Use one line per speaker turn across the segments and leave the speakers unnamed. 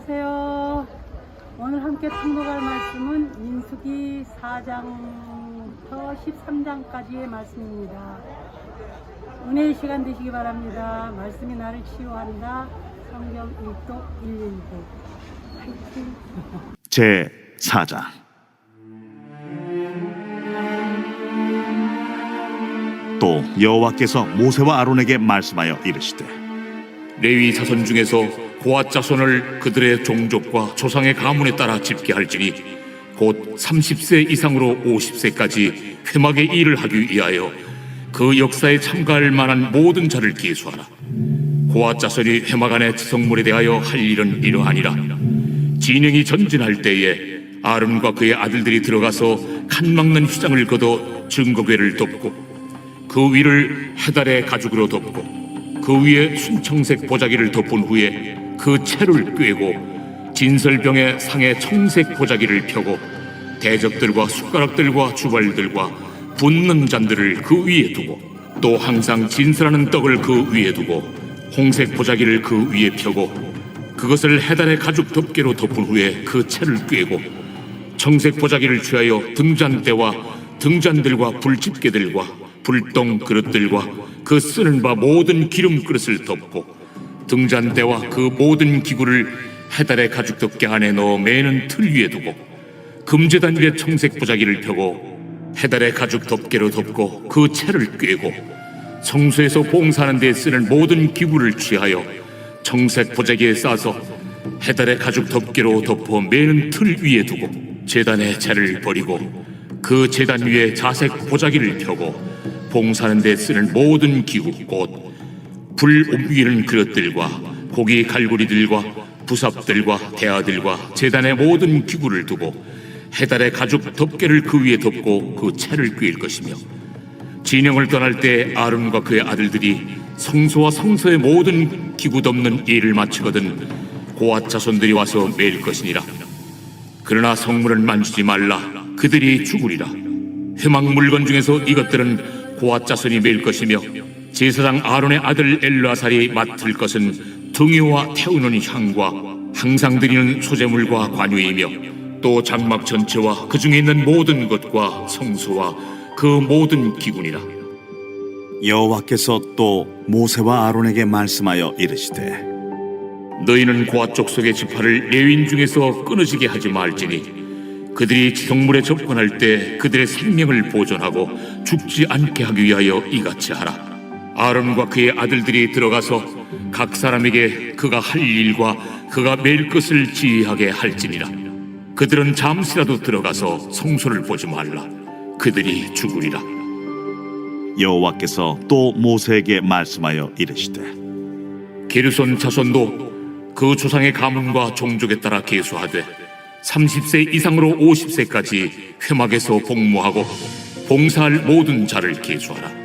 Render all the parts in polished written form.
안녕하세요. 오늘 함께 통독할 말씀은 민수기 4장부터 13장까지의 말씀입니다. 은혜의 시간 되시기 바랍니다. 말씀이 나를 치유한다. 성경 읽독 119 화이팅!
제 4장. 또 여호와께서 모세와 아론에게 말씀하여 이르시되,
레위 자손 중에서 고앗 자손을 그들의 종족과 조상의 가문에 따라 집계할지니 곧 30세 이상으로 50세까지 회막의 일을 하기 위하여 그 역사에 참가할 만한 모든 자를 계수하라. 고앗 자손이 회막 안의 지성물에 대하여 할 일은 이러하니라. 진영이 전진할 때에 아론과 그의 아들들이 들어가서 칸 막는 휘장을 걷어 증거궤를 덮고 그 위를 해달의 가죽으로 덮고 그 위에 순청색 보자기를 덮은 후에 그 채를 꿰고 진설병의 상에 청색 보자기를 펴고 대접들과 숟가락들과 주발들과 붓는 잔들을 그 위에 두고 또 항상 진설하는 떡을 그 위에 두고 홍색 보자기를 그 위에 펴고 그것을 해달의 가죽 덮개로 덮은 후에 그 채를 꿰고 청색 보자기를 취하여 등잔대와 등잔들과 불집게들과 불똥 그릇들과 그 쓰는 바 모든 기름 그릇을 덮고 등잔대와 그 모든 기구를 해달의 가죽 덮개 안에 넣어 매는 틀 위에 두고 금제단 위에 청색 보자기를 펴고 해달의 가죽 덮개로 덮고 그 채를 꿰고 성소에서 봉사하는 데 쓰는 모든 기구를 취하여 청색 보자기에 싸서 해달의 가죽 덮개로 덮어 매는 틀 위에 두고 제단의 채를 버리고 그 제단 위에 자색 보자기를 펴고 봉사하는 데 쓰는 모든 기구 곧 불 옮기는 그릇들과 고기 갈고리들과 부삽들과 대야들과 제단의 모든 기구를 두고 해달의 가죽 덮개를 그 위에 덮고 그 채를 꿰일 것이며 진영을 떠날 때 아론과 그의 아들들이 성소와 성소의 모든 기구 덮는 일을 마치거든 고앗 자손들이 와서 매일 것이니라. 그러나 성물은 만지지 말라. 그들이 죽으리라. 회막 물건 중에서 이것들은 고앗 자손이 매일 것이며 제사장 아론의 아들 엘르아살이 맡을 것은 등유와 태우는 향과 항상 드리는 소제물과 관유이며 또 장막 전체와 그 중에 있는 모든 것과 성소와 그 모든 기구니라.
여호와께서 또 모세와 아론에게 말씀하여 이르시되,
너희는 고앗 족속의 지파를 레위인 중에서 끊어지게 하지 말지니 그들이 지성물에 접근할 때 그들의 생명을 보존하고 죽지 않게 하기 위하여 이같이 하라. 아론과 그의 아들들이 들어가서 각 사람에게 그가 할 일과 그가 맬 것을 지휘하게 할지니라. 그들은 잠시라도 들어가서 성소를 보지 말라. 그들이 죽으리라.
여호와께서 또 모세에게 말씀하여 이르시되,
게르손 자손도 그 조상의 가문과 종족에 따라 계수하되 30세 이상으로 50세까지 회막에서 복무하고 봉사할 모든 자를 계수하라.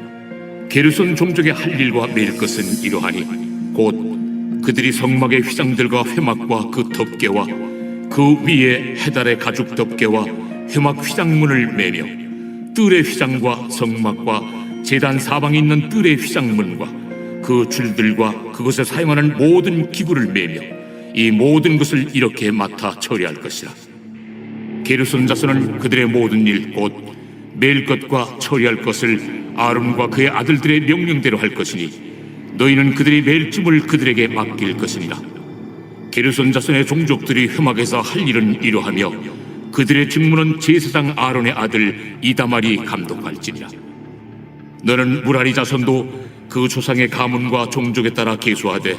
게르손 종족의 할 일과 맬 것은 이러하니 곧 그들이 성막의 휘장들과 회막과 그 덮개와 그 위에 해달의 가죽 덮개와 회막 휘장문을 매며 뜰의 휘장과 성막과 제단 사방에 있는 뜰의 휘장문과 그 줄들과 그것에 사용하는 모든 기구를 매며 이 모든 것을 이렇게 맡아 처리할 것이라. 게르손 자손은 그들의 모든 일 곧 맬 것과 처리할 것을 아론과 그의 아들들의 명령대로 할 것이니 너희는 그들이 맬 짐을 그들에게 맡길 것이니라. 게르손 자손의 종족들이 회막에서 할 일은 이러하며 그들의 직무는 제사장 아론의 아들 이다말이 감독할지니라. 너는 무라리 자손도 그 조상의 가문과 종족에 따라 계수하되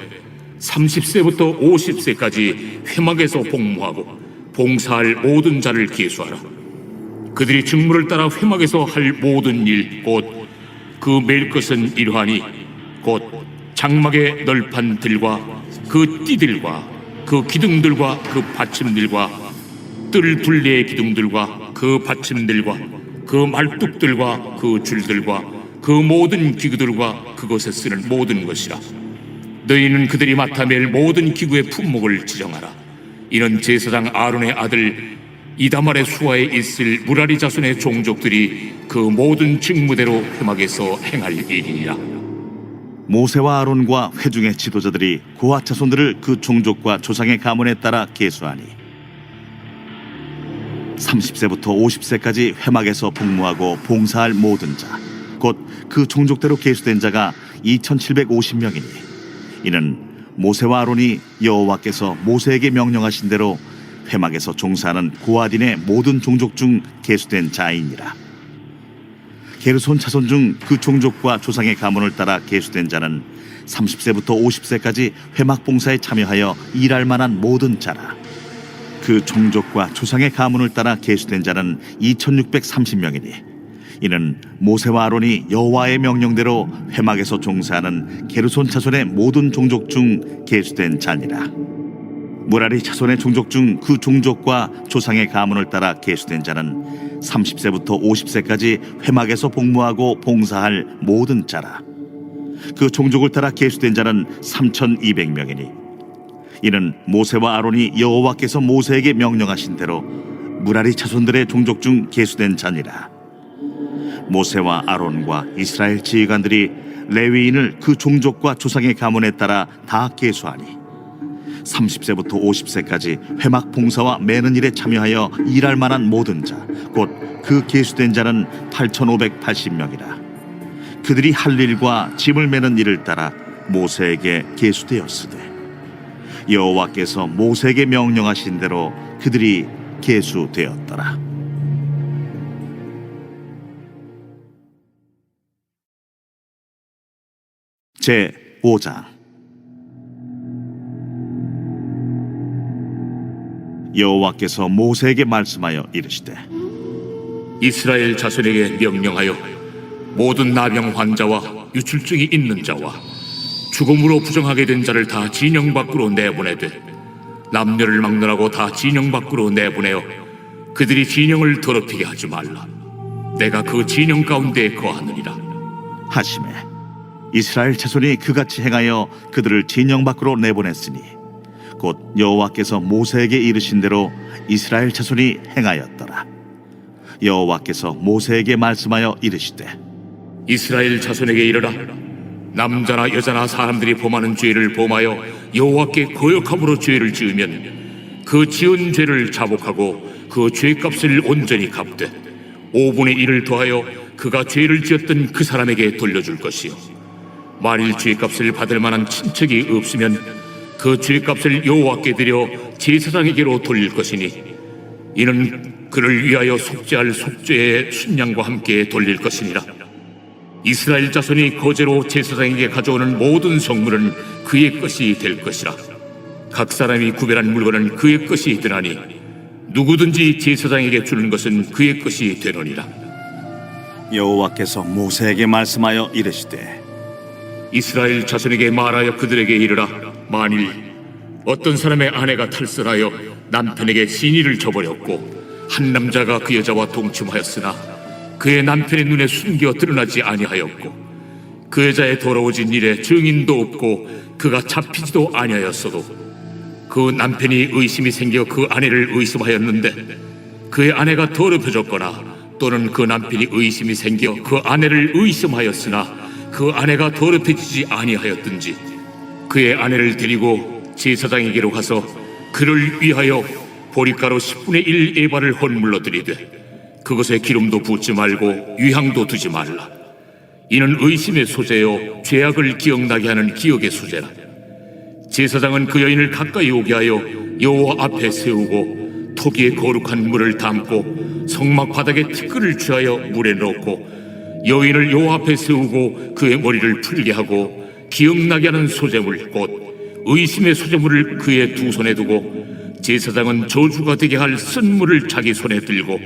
30세부터 50세까지 회막에서 복무하고 봉사할 모든 자를 계수하라. 그들이 직무를 따라 회막에서 할 모든 일 곧 그 맬 것은 이러하니 곧 장막의 널판들과 그 띠들과 그 기둥들과 그 받침들과 뜰 둘레의 기둥들과 그 받침들과 그 말뚝들과 그 줄들과 그 모든 기구들과 그것에 쓰는 모든 것이라. 너희는 그들이 맡아 맬 모든 기구의 품목을 지정하라. 이는 제사장 아론의 아들 이다말의 수하에 있을 무라리 자손의 종족들이 그 모든 직무대로 회막에서 행할 일이니라.
모세와 아론과 회중의 지도자들이 고핫 자손들을 그 종족과 조상의 가문에 따라 계수하니 30세부터 50세까지 회막에서 복무하고 봉사할 모든 자, 곧 그 종족대로 계수된 자가 2750명이니 이는 모세와 아론이 여호와께서 모세에게 명령하신 대로 회막에서 종사하는 고핫인의 모든 종족 중 계수된 자이니라. 게르손 자손 중 그 종족과 조상의 가문을 따라 계수된 자는 30세부터 50세까지 회막 봉사에 참여하여 일할 만한 모든 자라. 그 종족과 조상의 가문을 따라 계수된 자는 2630명이니 이는 모세와 아론이 여호와의 명령대로 회막에서 종사하는 게르손 자손의 모든 종족 중 계수된 자니라. 무라리 자손의 종족 중 그 종족과 조상의 가문을 따라 계수된 자는 30세부터 50세까지 회막에서 복무하고 봉사할 모든 자라. 그 종족을 따라 계수된 자는 3200명이니 이는 모세와 아론이 여호와께서 모세에게 명령하신 대로 무라리 자손들의 종족 중 계수된 자니라. 모세와 아론과 이스라엘 지휘관들이 레위인을 그 종족과 조상의 가문에 따라 다 계수하니 30세부터 50세까지 회막 봉사와 매는 일에 참여하여 일할 만한 모든 자, 곧 그 계수된 자는 8580명이라. 그들이 할 일과 짐을 매는 일을 따라 모세에게 계수되었으되 여호와께서 모세에게 명령하신 대로 그들이 계수되었더라. 제 5장. 여호와께서 모세에게 말씀하여 이르시되
이스라엘 자손에게 명령하여 모든 나병 환자와 유출증이 있는 자와 죽음으로 부정하게 된 자를 다 진영 밖으로 내보내되 남녀를 막론하고 다 진영 밖으로 내보내어 그들이 진영을 더럽히게 하지 말라. 내가 그 진영 가운데에 거하느니라
하시매 이스라엘 자손이 그같이 행하여 그들을 진영 밖으로 내보냈으니 곧 여호와께서 모세에게 이르신 대로 이스라엘 자손이 행하였더라. 여호와께서 모세에게 말씀하여 이르시되
이스라엘 자손에게 이르라. 남자나 여자나 사람들이 범하는 죄를 범하여 여호와께 거역함으로 죄를 지으면 그 지은 죄를 자복하고 그 죄값을 온전히 갚되 5분의 1을 더하여 그가 죄를 지었던 그 사람에게 돌려줄 것이요 만일 죄값을 받을 만한 친척이 없으면 그 죄값을 여호와께 드려 제사장에게로 돌릴 것이니 이는 그를 위하여 속죄할 속죄의 순양과 함께 돌릴 것이니라. 이스라엘 자손이 거제로 제사장에게 가져오는 모든 성물은 그의 것이 될 것이라. 각 사람이 구별한 물건은 그의 것이 되나니 누구든지 제사장에게 주는 것은 그의 것이 되느니라.
여호와께서 모세에게 말씀하여 이르시되
이스라엘 자손에게 말하여 그들에게 이르라. 만일 어떤 사람의 아내가 탈선하여 남편에게 신의를 저버렸고 한 남자가 그 여자와 동침하였으나 그의 남편의 눈에 숨겨 드러나지 아니하였고 그 여자의 더러워진 일에 증인도 없고 그가 잡히지도 아니하였어도 그 남편이 의심이 생겨 그 아내를 의심하였는데 그의 아내가 더럽혀졌거나 또는 그 남편이 의심이 생겨 그 아내를 의심하였으나 그 아내가 더럽혀지지 아니하였든지 그의 아내를 데리고 제사장에게로 가서 그를 위하여 보리가루 10분의 1 에바를 헌물로 드리되 그것에 기름도 붓지 말고 유향도 두지 말라. 이는 의심의 소재요 죄악을 기억나게 하는 기억의 소재라. 제사장은 그 여인을 가까이 오게 하여 여호와 앞에 세우고 토기에 거룩한 물을 담고 성막 바닥에 티끌을 취하여 물에 넣고 여인을 여호와 앞에 세우고 그의 머리를 풀게 하고 기억나게 하는 소재물 곧 의심의 소재물을 그의 두 손에 두고 제사장은 저주가 되게 할 쓴물을 자기 손에 들고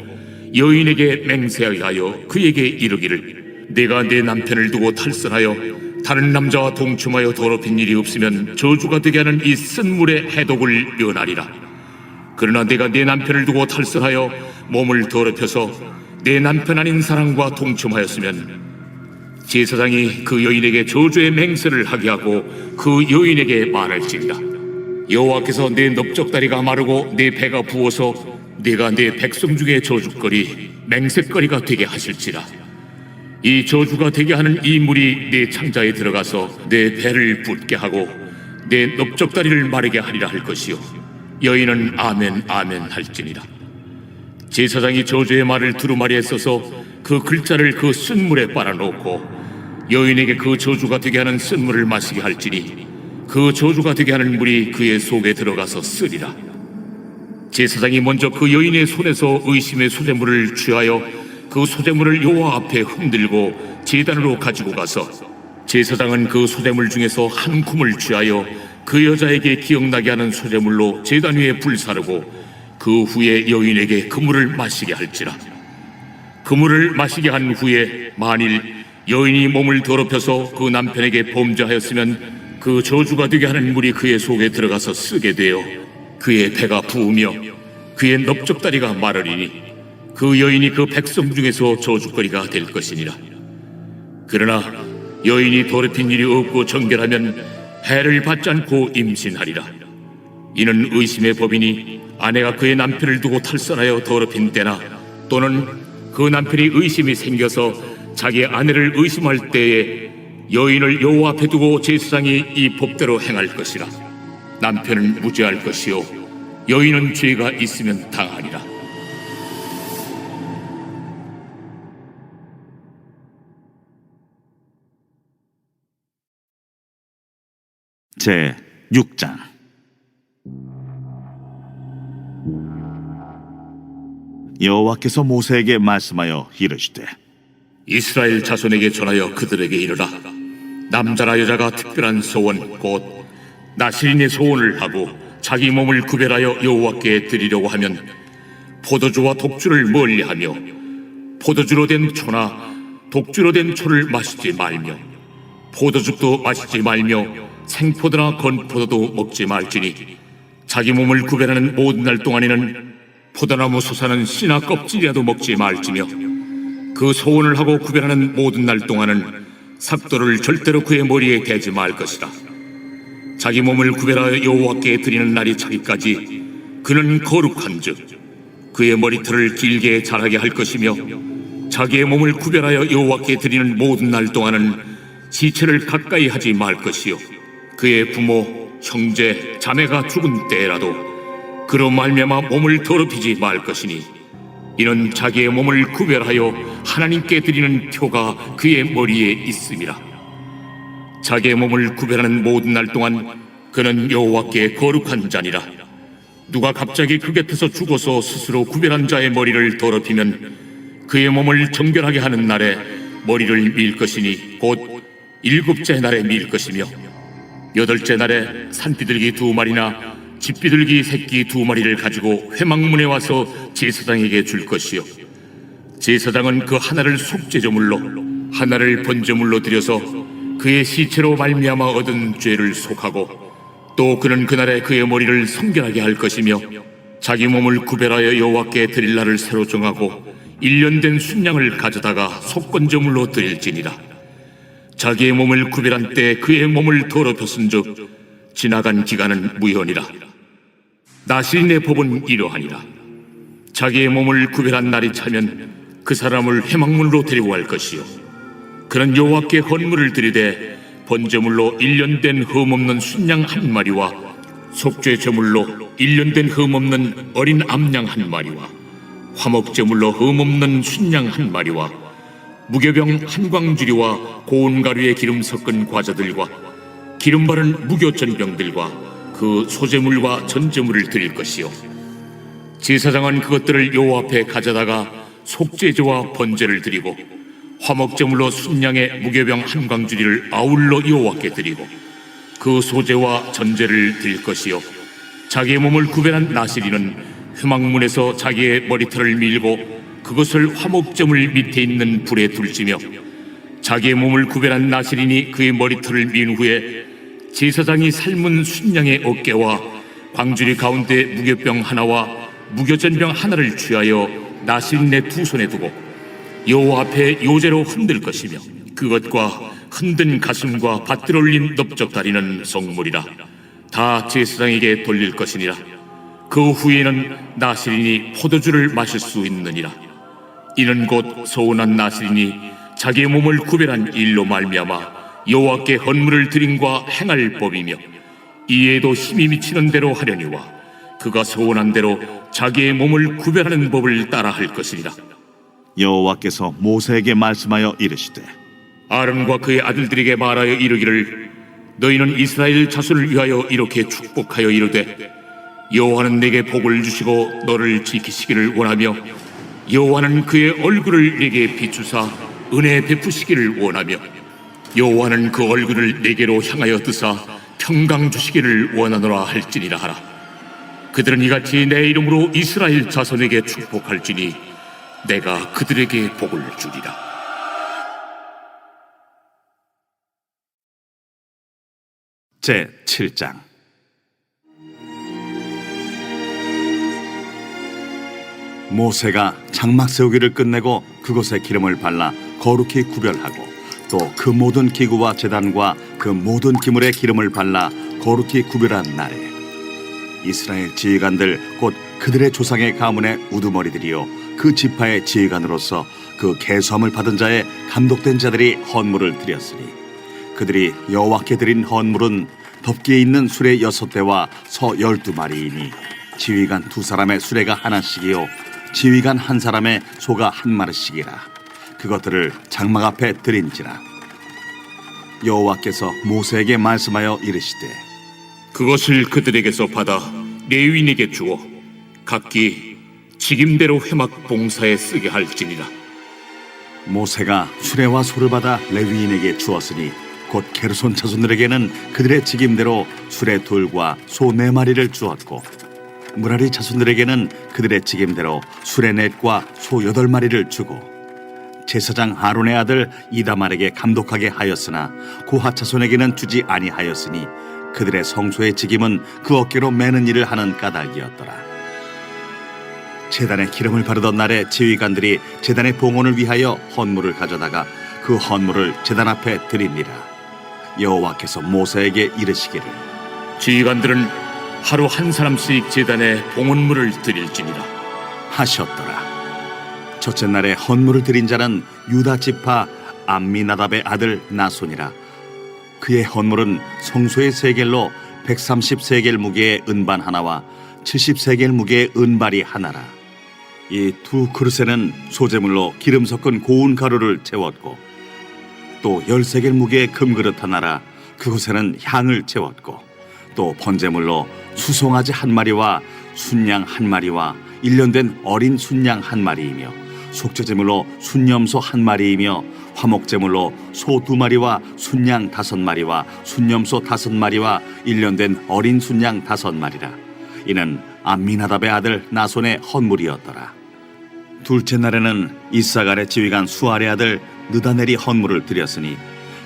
여인에게 맹세하여 그에게 이르기를 내가 내 남편을 두고 탈선하여 다른 남자와 동침하여 더럽힌 일이 없으면 저주가 되게 하는 이 쓴물의 해독을 면하리라. 그러나 내가 내 남편을 두고 탈선하여 몸을 더럽혀서 내 남편 아닌 사람과 동침하였으면 제사장이 그 여인에게 저주의 맹세를 하게 하고 그 여인에게 말할지니라. 여호와께서 내 넓적다리가 마르고 내 배가 부어서 내가 내 백성 중에 저주거리 맹세거리가 되게 하실지라. 이 저주가 되게 하는 이 물이 내 창자에 들어가서 내 배를 붓게 하고 내 넓적다리를 마르게 하리라 할 것이요 여인은 아멘 아멘 할지니라. 제사장이 저주의 말을 두루마리에 써서 그 글자를 그 쓴물에 빨아놓고 여인에게 그 저주가 되게 하는 쓴물을 마시게 할지니 그 저주가 되게 하는 물이 그의 속에 들어가서 쓰리라. 제사장이 먼저 그 여인의 손에서 의심의 소재물을 취하여 그 소재물을 여호와 앞에 흔들고 제단으로 가지고 가서 제사장은 그 소재물 중에서 한 쿰을 취하여 그 여자에게 기억나게 하는 소재물로 제단 위에 불사르고 그 후에 여인에게 그 물을 마시게 할지라. 그 물을 마시게 한 후에 만일 여인이 몸을 더럽혀서 그 남편에게 범죄하였으면 그 저주가 되게 하는 물이 그의 속에 들어가서 쓰게 되어 그의 배가 부으며 그의 넓적다리가 마르리니 그 여인이 그 백성 중에서 저주거리가 될 것이니라. 그러나 여인이 더럽힌 일이 없고 정결하면 해를 받지 않고 임신하리라. 이는 의심의 법이니 아내가 그의 남편을 두고 탈선하여 더럽힌 때나 또는 그 남편이 의심이 생겨서 자기 아내를 의심할 때에 여인을 여호와 앞에 두고 제사장이 이 법대로 행할 것이라. 남편은 무죄할 것이요 여인은 죄가 있으면 당하리라.
제 6장. 여호와께서 모세에게 말씀하여 이르시되
이스라엘 자손에게 전하여 그들에게 이르라. 남자나 여자가 특별한 소원 곧 나실인의 소원을 하고 자기 몸을 구별하여 여호와께 드리려고 하면 포도주와 독주를 멀리하며 포도주로 된 초나 독주로 된 초를 마시지 말며 포도즙도 마시지 말며 생포도나 건포도도 먹지 말지니 자기 몸을 구별하는 모든 날 동안에는 포도나무 솟아는 씨나 껍질이라도 먹지 말지며 그 소원을 하고 구별하는 모든 날 동안은 삭도를 절대로 그의 머리에 대지 말 것이라. 자기 몸을 구별하여 여호와께 드리는 날이 차기까지 그는 거룩한즉 그의 머리털을 길게 자라게 할 것이며 자기의 몸을 구별하여 여호와께 드리는 모든 날 동안은 시체를 가까이 하지 말 것이요 그의 부모, 형제, 자매가 죽은 때라도 그로 말미암아 몸을 더럽히지 말 것이니 이는 자기의 몸을 구별하여 하나님께 드리는 표가 그의 머리에 있음이라. 자기의 몸을 구별하는 모든 날 동안 그는 여호와께 거룩한 자니라. 누가 갑자기 그 곁에서 죽어서 스스로 구별한 자의 머리를 더럽히면 그의 몸을 정결하게 하는 날에 머리를 밀 것이니 곧 7째 날에 밀 것이며 8째 날에 산비둘기 2마리나 집비둘기 새끼 2마리를 가지고 회막문에 와서 제사장에게 줄 것이요 제사장은 그 하나를 속죄제물로 하나를 번제물로 드려서 그의 시체로 말미암아 얻은 죄를 속하고 또 그는 그날에 그의 머리를 성결하게 할 것이며 자기 몸을 구별하여 여호와께 드릴 날을 새로 정하고 1년 된 순양을 가져다가 속건제물로 드릴지니라. 자기의 몸을 구별한 때 그의 몸을 더럽혔은즉 지나간 기간은 무효니라. 나실인의 법은 이러하니라. 자기의 몸을 구별한 날이 차면 그 사람을 회막문으로 데리고 갈 것이요 그는 여호와께 헌물을 드리되 번제물로 1년 된 흠없는 순양 1마리와 속죄제물로 1년 된 흠없는 어린 암양 1마리와 화목제물로 흠없는 순양 1마리와 무교병 1광주리와 고운 가루에 기름 섞은 과자들과 기름 바른 무교전병들과 그 소제물과 전제물을 드릴 것이요 제사장은 그것들을 여호와 앞에 가져다가 속죄제와 번제를 드리고 화목제물로 순양의 무교병 1광주리를 아울러 여호와께 드리고 그 소제와 전제를 드릴 것이요 자기의 몸을 구별한 나실인은 회막문에서 자기의 머리털을 밀고 그것을 화목제물 밑에 있는 불에 둘지며 자기의 몸을 구별한 나실인이 그의 머리털을 민 후에 제사장이 삶은 순양의 어깨와 광주리 가운데 무교병 하나와 무교전병 하나를 취하여 나실인의 2손에 두고 여호와 앞에 요제로 흔들 것이며 그것과 흔든 가슴과 밭들 올린 넓적다리는 성물이라. 다 제사장에게 돌릴 것이니라. 그 후에는 나실인이 포도주를 마실 수 있느니라. 이는 곧 서운한 나실인이 자기의 몸을 구별한 일로 말미암아 여호와께 헌물을 드림과 행할 법이며 이에도 힘이 미치는 대로 하려니와 그가 소원한 대로 자기의 몸을 구별하는 법을 따라 할 것이니라.
여호와께서 모세에게 말씀하여 이르시되
아론과 그의 아들들에게 말하여 이르기를 너희는 이스라엘 자손을 위하여 이렇게 축복하여 이르되 여호와는 내게 복을 주시고 너를 지키시기를 원하며 여호와는 그의 얼굴을 내게 비추사 은혜 베푸시기를 원하며 여호와는 그 얼굴을 내게로 향하여 뜨사 평강 주시기를 원하노라 할지니라 하라. 그들은 이같이 내 이름으로 이스라엘 자손에게 축복할지니 내가 그들에게 복을 주리라.
제 7장. 모세가 장막 세우기를 끝내고 그곳에 기름을 발라 거룩히 구별하고 또 그 모든 기구와 제단과 그 모든 기물에 기름을 발라 거룩히 구별한 날에 이스라엘 지휘관들 곧 그들의 조상의 가문의 우두머리들이요 그 지파의 지휘관으로서 그 계수함을 받은 자의 감독된 자들이 헌물을 드렸으니 그들이 여호와께 드린 헌물은 덮기에 있는 수레 6대와 서 12마리이니 지휘관 2사람의 수레가 하나씩이요 지휘관 1사람의 소가 1마리씩이라. 그것들을 장막 앞에 드린지라. 여호와께서 모세에게 말씀하여 이르시되
그것을 그들에게서 받아 레위인에게 주어 각기 직임대로 회막 봉사에 쓰게 할지니라.
모세가 수레와 소를 받아 레위인에게 주었으니 곧 게르손 자손들에게는 그들의 직임대로 수레 둘과 소 4마리를 주었고 무라리 자손들에게는 그들의 직임대로 수레 넷과 소 8마리를 주고 제사장 아론의 아들 이다말에게 감독하게 하였으나 고핫 자손에게는 주지 아니하였으니 그들의 성소의 직임은 그 어깨로 매는 일을 하는 까닭이었더라. 제단에 기름을 바르던 날에 지휘관들이 제단의 봉헌을 위하여 헌물을 가져다가 그 헌물을 제단 앞에 드립니다. 여호와께서 모세에게 이르시기를
지휘관들은 하루 한 사람씩 제단에 봉헌물을 드릴지니라
하셨더라. 첫째 날에 헌물을 드린 자는 유다 지파 암미나답의 아들 나손이라. 그의 헌물은 성소의 세겔로 130세겔 무게의 은반 하나와 70세겔 무게의 은발이 하나라. 이 두 그릇에는 소재물로 기름 섞은 고운 가루를 채웠고 또 10세겔 무게의 금그릇 하나라. 그곳에는 향을 채웠고 또 번제물로 수송아지 1마리와 순양 1마리와 1년 된 어린 순양 1마리이며 속죄제물로 순염소 1마리이며 화목제물로 소 2마리와 순양 5마리와 순염소 5마리와 1년 된 어린 순양 5마리라. 이는 암미나답의 아들 나손의 헌물이었더라. 둘째 날에는 이사갈의 지휘관 수알의 아들 느다넬이 헌물을 드렸으니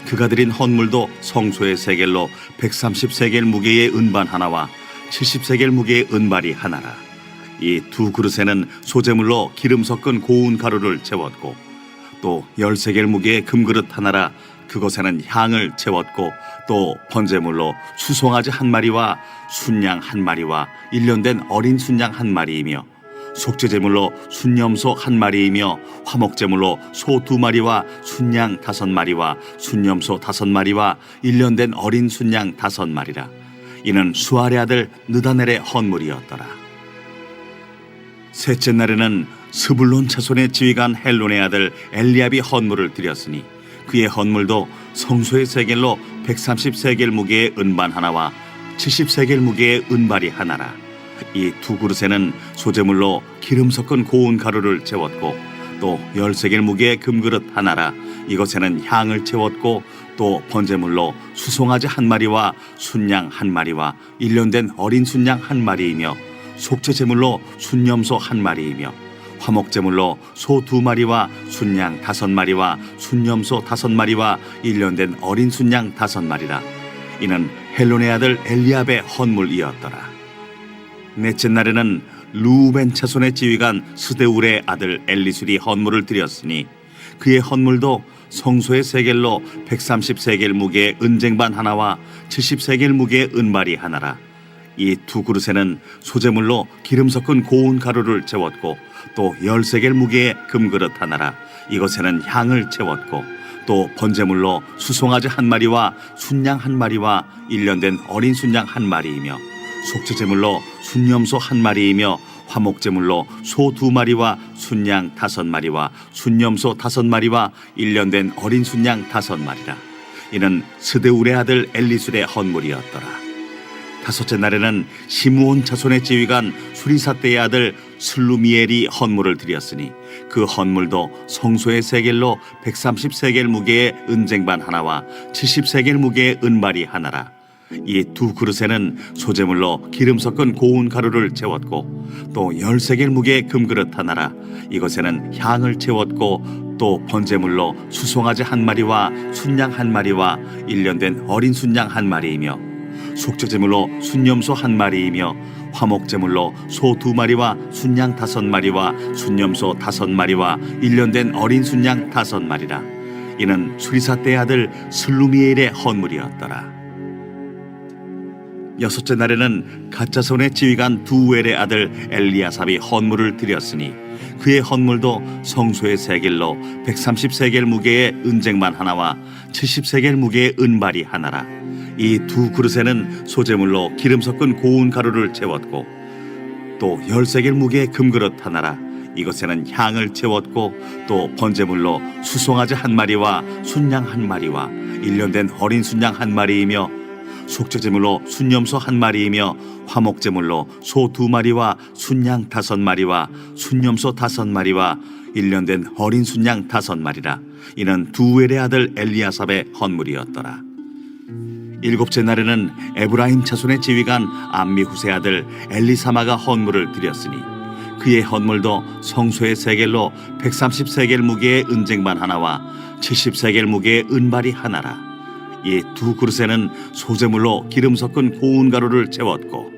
그가 드린 헌물도 성소의 세겔로 130세겔 무게의 은반 하나와 70세겔 무게의 은발이 하나라. 이 두 그릇에는 소재물로 기름 섞은 고운 가루를 채웠고 또 10세겔 무게의 금그릇 하나라. 그것에는 향을 채웠고 또 번제물로 수송아지 1마리와 순양 1마리와 1년 된 어린 순양 1마리이며 속죄제물로 순염소 1마리이며 화목제물로 소 2마리와 순양 5마리와 순염소 5마리와 1년 된 어린 순양 5마리라. 이는 수알의 아들 느다넬의 헌물이었더라. 셋째 날에는 스불론 자손의 지휘관 헬론의 아들 엘리압이 헌물을 드렸으니 그의 헌물도 성소의 세겔로 130세겔 무게의 은반 하나와 70세겔 무게의 은발이 하나라. 이 두 그릇에는 소재물로 기름 섞은 고운 가루를 채웠고 또 10세겔 무게의 금그릇 하나라. 이것에는 향을 채웠고 또 번제물로 수송아지 1마리와 순양 1마리와 1년 된 어린 순양 1마리이며 속죄제물로 순염소 1마리이며 화목제물로 소 2마리와 순양 5마리와 순염소 5마리와 1년 된 어린 순양 5마리라. 이는 헬론의 아들 엘리압의 헌물이었더라. 넷째 날에는 루벤 차손의 지휘관 스데울의 아들 엘리술이 헌물을 드렸으니 그의 헌물도 성소의 세겔로 130세겔 무게의 은쟁반 하나와 70세겔 무게의 은발이 하나라. 이 두 그릇에는 소재물로 기름 섞은 고운 가루를 채웠고 또 10세겔 무게의 금그릇 하나라. 이것에는 향을 채웠고 또 번제물로 수송아지 한 마리와 순양 한 마리와 1년 된 어린 순양 한 마리이며 속죄제물로 순염소 한 마리이며 화목제물로 소 2마리와 순양 5마리와 순염소 5마리와 1년 된 어린 순양 5마리라. 이는 스데울의 아들 엘리술의 헌물이었더라. 다섯째 날에는 시므온 자손의 지휘관 수리사떼의 아들 슬루미엘이 헌물을 드렸으니 그 헌물도 성소의 세겔로 130세겔 무게의 은쟁반 하나와 70세겔 무게의 은발이 하나라. 이 2그릇에는 소제물로 기름 섞은 고운 가루를 채웠고 또 10세겔 무게의 금그릇 하나라. 이것에는 향을 채웠고 또 번제물로 수송아지 한 마리와 순양 한 마리와 1년 된 어린 순양 한 마리이며 속죄제물로 순염소 한 마리이며 화목제물로 소 2마리와 순양 5마리와 순염소 5마리와 1년 된 어린 순양 5마리라. 이는 수리사떼의 아들 슬루미엘의 헌물이었더라. 여섯째 날에는 갓자손의 지휘관 두엘의 아들 엘리아삽이 헌물을 드렸으니 그의 헌물도 성소의 세겔로 130세겔 무게의 은쟁반 하나와 70세겔 무게의 은발이 하나라. 이 2그릇에는 소제물로 기름 섞은 고운 가루를 채웠고 또 10세겔 무게의 금그릇 하나라. 이것에는 향을 채웠고 또 번제물로 수송아지 한 마리와 순양 한 마리와 1년 된 어린 순양 한 마리이며 속죄제물로 순염소 한 마리이며 화목제물로 소 2마리와 순양 5마리와 순염소 5마리와 1년 된 어린 순양 5마리라. 이는 두엘의 아들 엘리아삽의 헌물이었더라. 일곱째 날에는 에브라임 자손의 지휘관 암미후세 아들 엘리사마가 헌물을 드렸으니 그의 헌물도 성소의 세겔로 130세겔 무게의 은쟁반 하나와 70세겔 무게의 은발이 하나라. 이 2그릇에는 소제물로 기름 섞은 고운 가루를 채웠고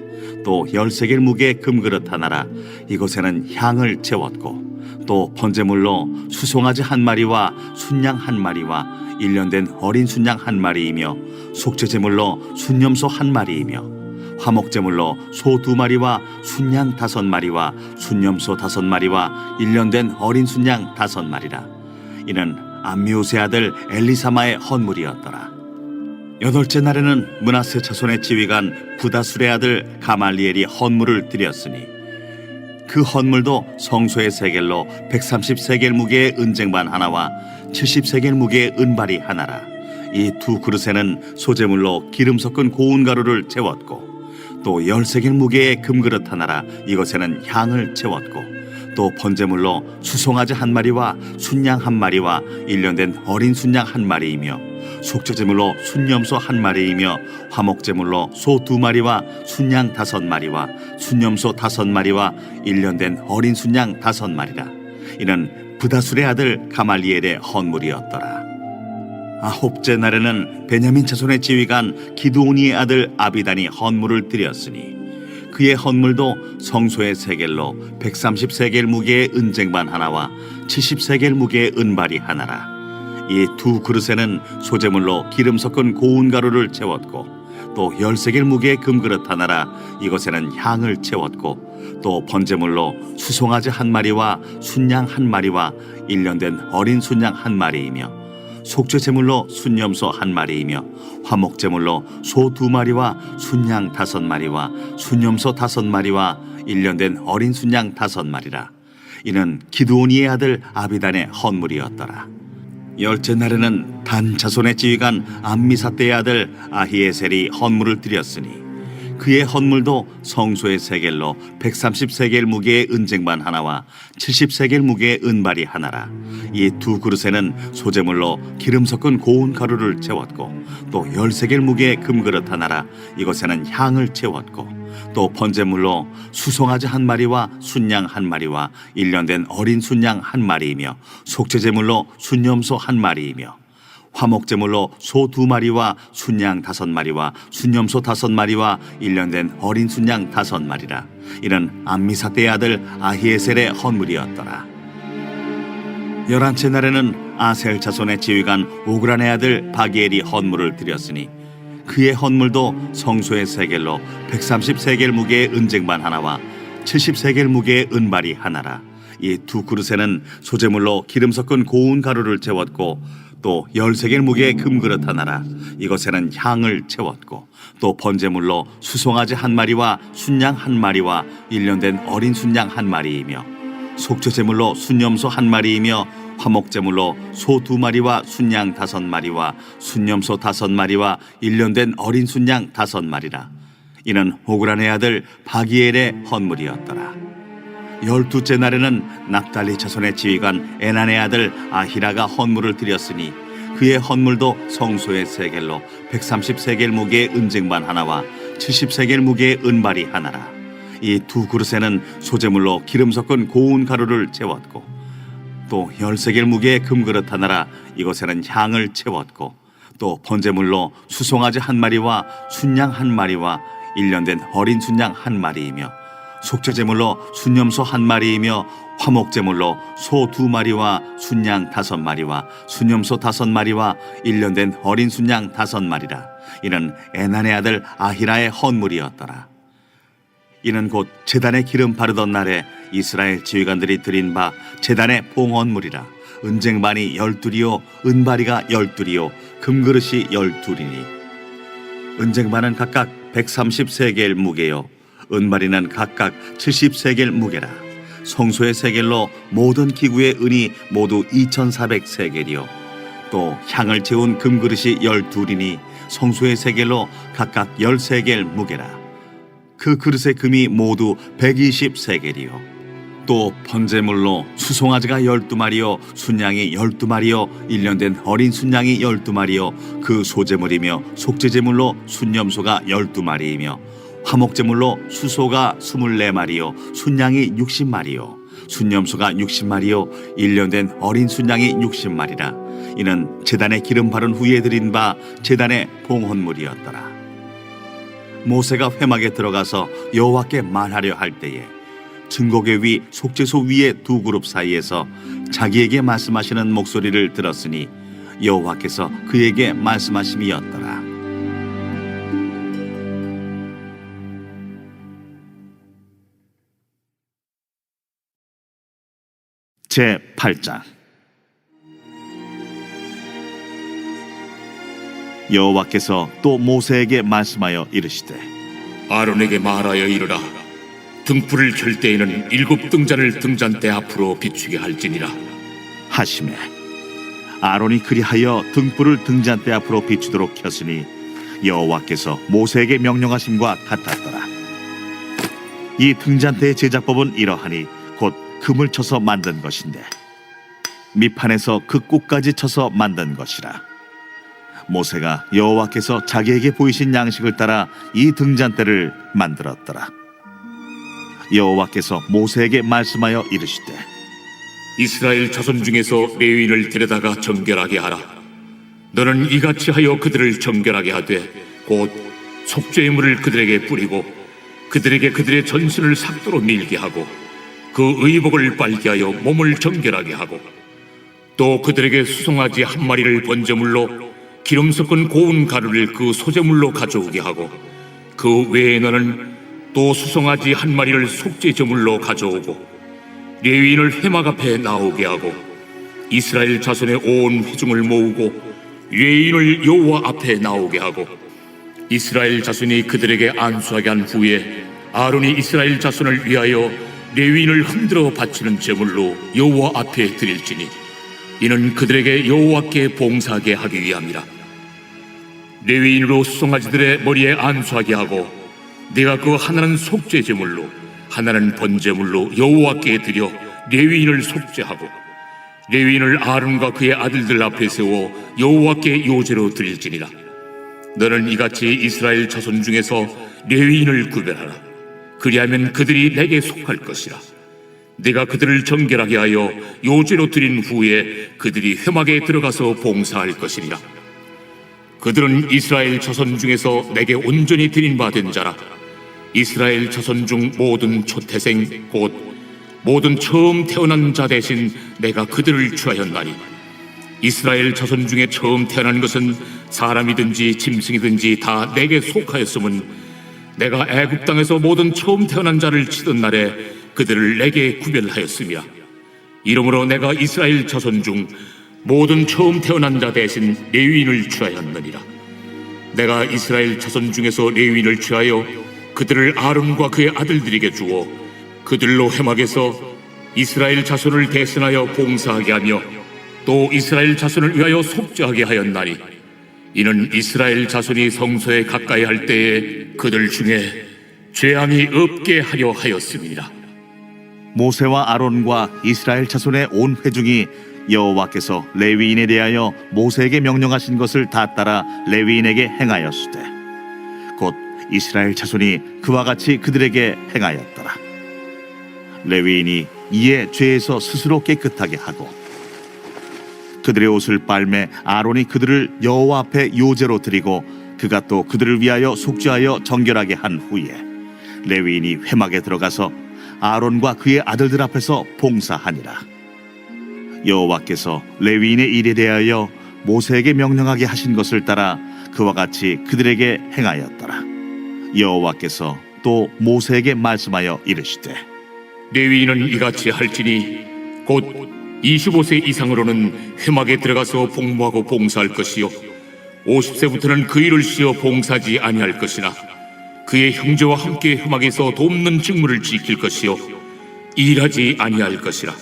또 10세겔 무게의 금그릇 하나라. 이것에는 향을 채웠고 또 번제물로 수송아지 한 마리와 순양 한 마리와 1년 된 어린 순양 한 마리이며 속죄제물로 순염소 한 마리이며 화목제물로 소 2마리와 순양 5마리와 순염소 5마리와 1년 된 어린 순양 5마리라. 이는 암미우세 아들 엘리사마의 헌물이었더라. 여덟째 날에는 므낫세 자손의 지휘관 부다술의 아들 가말리엘이 헌물을 드렸으니 그 헌물도 성소의 세겔로 130세겔 무게의 은쟁반 하나와 70세겔 무게의 은발이 하나라. 이 2그릇에는 소제물로 기름 섞은 고운 가루를 채웠고 또 10세겔 무게의 금그릇 하나라. 이것에는 향을 채웠고 또 번제물로 수송아지 한 마리와 순양 한 마리와 1년 된 어린 순양 한 마리이며 속죄제물로 순염소 한 마리이며 화목제물로 소 2마리와 순양 5마리와 순염소 5마리와 1년 된 어린 순양 5마리라. 이는 부다술의 아들 가말리엘의 헌물이었더라. 아홉째 날에는 베냐민 자손의 지휘관 기드오니의 아들 아비단이 헌물을 드렸으니 그의 헌물도 성소의 세겔로 130세겔 무게의 은쟁반 하나와 70세겔 무게의 은발이 하나라. 이 2그릇에는 소제물로 기름 섞은 고운 가루를 채웠고 또 10세겔 무게의 금그릇 하나라. 이것에는 향을 채웠고 또 번제물로 수송아지 한 마리와 순양 한 마리와 1년 된 어린 순양 한 마리이며 속죄제물로 순염소 한 마리이며 화목제물로 소 2마리와 순양 5마리와 순염소 5마리와 1년 된 어린 순양 5마리라. 이는 기드오니의 아들 아비단의 헌물이었더라. 열째 날에는 단 자손의 지휘관 암미사떼의 아들 아히에셀이 헌물을 드렸으니 그의 헌물도 성소의 세겔로 130세겔 무게의 은쟁반 하나와 70세겔 무게의 은발이 하나라. 이 2그릇에는 소제물로 기름 섞은 고운 가루를 채웠고 또 10세겔 무게의 금그릇 하나라. 이것에는 향을 채웠고 또 번제물로 수송아지 한 마리와 순양 한 마리와 1년 된 어린 순양 한 마리이며 속죄제물로 순염소 한 마리이며 화목제물로 소 2마리와 순양 5마리와 순염소 5마리와 1년 된 어린 순양 5마리라. 이는 암미사떼의 아들 아히에셀의 헌물이었더라. 11째 날에는 아셀 자손의 지휘관 오그란의 아들 바기엘이 헌물을 드렸으니 그의 헌물도 성소의 세겔로 130세겔 무게의 은쟁반 하나와 70세겔 무게의 은발이 하나라. 이 두 그릇에는 소재물로 기름 섞은 고운 가루를 채웠고 또 13개 무게의 금그릇 하나라 이것에는 향을 채웠고 또 번제물로 수송아지 한 마리와 순양 한 마리와 1년 된 어린 순양 한 마리이며 속죄제물로 순염소 한 마리이며 화목제물로 소 2마리와 순양 5마리와 순염소 5마리와 1년 된 어린 순양 5마리라 이는 호그란의 아들 바기엘의 헌물이었더라. 12째 날에는 납달리 자손의 지휘관 에난의 아들 아히라가 헌물을 드렸으니 그의 헌물도 성소의 세겔로 130세겔 무게의 은쟁반 하나와 70세겔 무게의 은발이 하나라. 이 두 그릇에는 소재물로 기름 섞은 고운 가루를 채웠고 또 13개 무게의 금그릇 하나라 이것에는 향을 채웠고 또 번제물로 수송아지 한 마리와 순양 한 마리와 1년 된 어린 순양 한 마리이며 속죄제물로 순염소 한 마리이며 화목제물로 소 2마리와 순양 5마리와 순염소 5마리와 1년 된 어린 순양 5마리라 이는 에난의 아들 아히라의 헌물이었더라. 이는 곧 제단에 기름 바르던 날에 이스라엘 지휘관들이 드린 바 제단의 봉헌물이라. 은쟁반이 12이요 은바리가 12이요 금그릇이 12이니 은쟁반은 각각 130세겔 무게요 은바리는 각각 70세겔 무게라. 성소의 세겔로 모든 기구의 은이 모두 2400세겔이요 또 향을 채운 금그릇이 12이니 성소의 세겔로 각각 10세겔 무게라. 그 그릇의 금이 모두 120세겔이요 또 번제물로 수송아지가 12마리요 순양이 12마리요 1년 된 어린 순양이 12마리요 그 소제물이며 속죄제물로 순염소가 12마리이며 화목제물로 수소가 24마리요 순양이 60마리요 순염소가 60마리요 1년 된 어린 순양이 60마리라 이는 제단에 기름 바른 후에 드린 바 제단의 봉헌물이었더라. 모세가 회막에 들어가서 여호와께 말하려 할 때에 증거궤 위 속죄소 위의 두 그룹 사이에서 자기에게 말씀하시는 목소리를 들었으니 여호와께서 그에게 말씀하심이었더라. 제 8장 여호와께서 또 모세에게 말씀하여 이르시되
아론에게 말하여 이르라. 등불을 켤 때에는 7 등잔을 등잔대 앞으로 비추게 할지니라
하시매 아론이 그리하여 등불을 등잔대 앞으로 비추도록 켰으니 여호와께서 모세에게 명령하심과 같았더라. 이 등잔대의 제작법은 이러하니 곧 금을 쳐서 만든 것인데 밑판에서 그 꼭까지 쳐서 만든 것이라. 모세가 여호와께서 자기에게 보이신 양식을 따라 이 등잔대를 만들었더라. 여호와께서 모세에게 말씀하여 이르시되
이스라엘 자손 중에서 레위인을 데려다가 정결하게 하라. 너는 이같이 하여 그들을 정결하게 하되 곧 속죄의 물을 그들에게 뿌리고 그들에게 그들의 전신을 삭도로 밀게 하고 그 의복을 빨게 하여 몸을 정결하게 하고 또 그들에게 수송아지 한 마리를 번제물로 기름 섞은 고운 가루를 그 소제물로 가져오게 하고 그 외에 너는 또 수송아지 한 마리를 속죄제물로 가져오고 레위인을 회막 앞에 나오게 하고 이스라엘 자손의 온 회중을 모으고 레위인을 여호와 앞에 나오게 하고 이스라엘 자손이 그들에게 안수하게 한 후에 아론이 이스라엘 자손을 위하여 레위인을 흔들어 바치는 제물로 여호와 앞에 드릴지니 이는 그들에게 여호와께 봉사하게 하기 위함이라. 레위인으로 수송아지들의 머리에 안수하게 하고 네가 그 하나는 속죄제물로 하나는 번제물로 여호와께 드려 레위인을 속죄하고 레위인을 아론과 그의 아들들 앞에 세워 여호와께 요제로 드릴지니라. 너는 이같이 이스라엘 자손 중에서 레위인을 구별하라. 그리하면 그들이 내게 속할 것이라. 네가 그들을 정결하게 하여 요제로 드린 후에 그들이 회막에 들어가서 봉사할 것이니라. 그들은 이스라엘 자손 중에서 내게 온전히 드린 바 된 자라. 이스라엘 자손 중 모든 초태생 곧 모든 처음 태어난 자 대신 내가 그들을 취하였나니 이스라엘 자손 중에 처음 태어난 것은 사람이든지 짐승이든지 다 내게 속하였음은 내가 애굽 땅에서 모든 처음 태어난 자를 치던 날에 그들을 내게 구별하였으며 이러므로 내가 이스라엘 자손 중 모든 처음 태어난 자 대신 레위인을 취하였느니라. 내가 이스라엘 자손 중에서 레위인을 취하여 그들을 아론과 그의 아들들에게 주어 그들로 회막에서 이스라엘 자손을 대신하여 봉사하게 하며 또 이스라엘 자손을 위하여 속죄하게 하였나니 이는 이스라엘 자손이 성소에 가까이 할 때에 그들 중에 죄함이 없게 하려 하였음이니라.
모세와 아론과 이스라엘 자손의 온 회중이 여호와께서 레위인에 대하여 모세에게 명령하신 것을 다 따라 레위인에게 행하였으되 곧 이스라엘 자손이 그와 같이 그들에게 행하였더라. 레위인이 이에 죄에서 스스로 깨끗하게 하고 그들의 옷을 빨매 아론이 그들을 여호와 앞에 요제로 드리고 그가 또 그들을 위하여 속죄하여 정결하게 한 후에 레위인이 회막에 들어가서 아론과 그의 아들들 앞에서 봉사하니라. 여호와께서 레위인의 일에 대하여 모세에게 명령하게 하신 것을 따라 그와 같이 그들에게 행하였더라. 여호와께서 또 모세에게 말씀하여 이르시되
레위인은 이같이 할지니 곧 25세 이상으로는 회막에 들어가서 복무하고 봉사할 것이요 50세부터는 그 일을 쉬어 봉사하지 아니할 것이나 그의 형제와 함께 회막에서 돕는 직무를 지킬 것이요 일하지 아니할 것이라.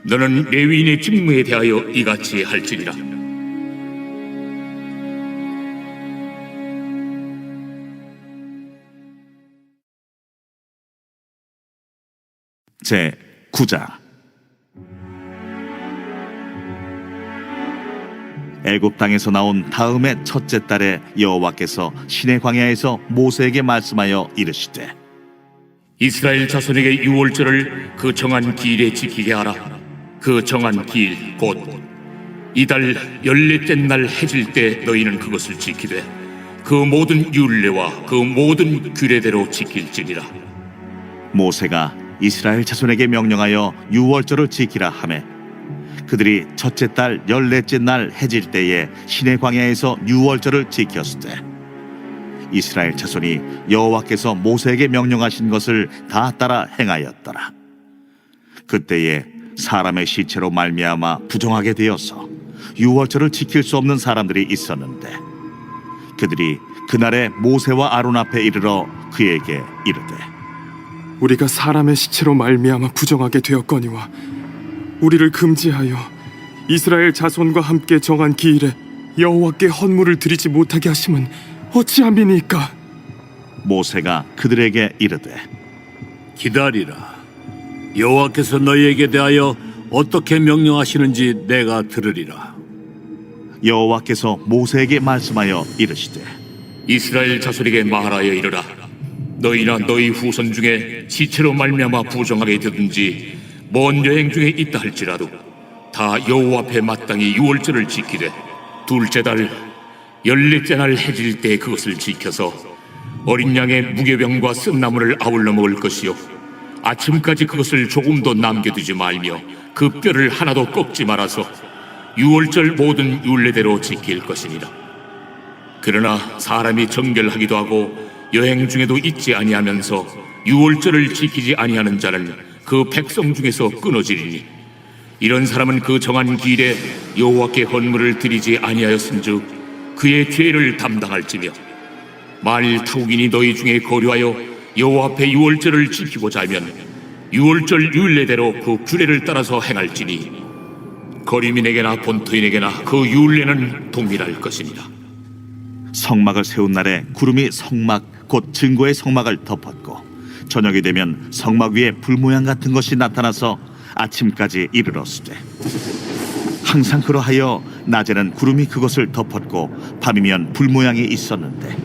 너는 레위인의 직무에 대하여 이같이 할지니라.
제 9장. 애굽 땅에서 나온 다음의 첫째 달에 여호와께서 시내 광야에서 모세에게 말씀하여 이르시되
이스라엘 자손에게 유월절을 그 정한 기일에 지키게 하라. 그 정한 기일 곧 이달 14째 날 해질 때 너희는 그것을 지키되 그 모든 율례와 그 모든 규례대로 지킬지니라.
모세가 이스라엘 자손에게 명령하여 유월절을 지키라 하매 그들이 첫째 달 14째 날 해질 때에 시내 광야에서 유월절을 지켰으되 이스라엘 자손이 여호와께서 모세에게 명령하신 것을 다 따라 행하였더라. 그때에 사람의 시체로 말미암아 부정하게 되어서 유월절을 지킬 수 없는 사람들이 있었는데 그들이 그날에 모세와 아론 앞에 이르러 그에게 이르되
우리가 사람의 시체로 말미암아 부정하게 되었거니와 우리를 금지하여 이스라엘 자손과 함께 정한 기일에 여호와께 헌물을 드리지 못하게 하심은 어찌함이니까?
모세가 그들에게 이르되
기다리라. 여호와께서 너희에게 대하여 어떻게 명령하시는지 내가 들으리라.
여호와께서 모세에게 말씀하여 이르시되
이스라엘 자손에게 말하여 이르라. 너희나 너희 후손 중에 시체로 말미암아 부정하게 되든지 먼 여행 중에 있다 할지라도 다 여호와 앞에 마땅히 유월절을 지키되 둘째 달 14째 날 해질 때 그것을 지켜서 어린 양의 무교병과 쓴나물을 아울러 먹을 것이요 아침까지 그것을 조금도 남겨두지 말며 그 뼈를 하나도 꺾지 말아서 유월절 모든 율례대로 지킬 것이니라. 그러나 사람이 정결하기도 하고 여행 중에도 잊지 아니하면서 유월절을 지키지 아니하는 자는 그 백성 중에서 끊어지리니 이런 사람은 그 정한 기일에 여호와께 헌물을 드리지 아니하였은즉 그의 죄를 담당할지며 만일 타국인이 너희 중에 거류하여 여호와 앞에 유월절을 지키고자 하면 유월절 율례대로 그 규례를 따라서 행할지니 거류민에게나 본토인에게나 그 율례는 동일할 것이니라.
성막을 세운 날에 구름이 성막 곧 증거의 성막을 덮었고 저녁이 되면 성막 위에 불 모양 같은 것이 나타나서 아침까지 이르렀으되 항상 그러하여 낮에는 구름이 그것을 덮었고 밤이면 불 모양이 있었는데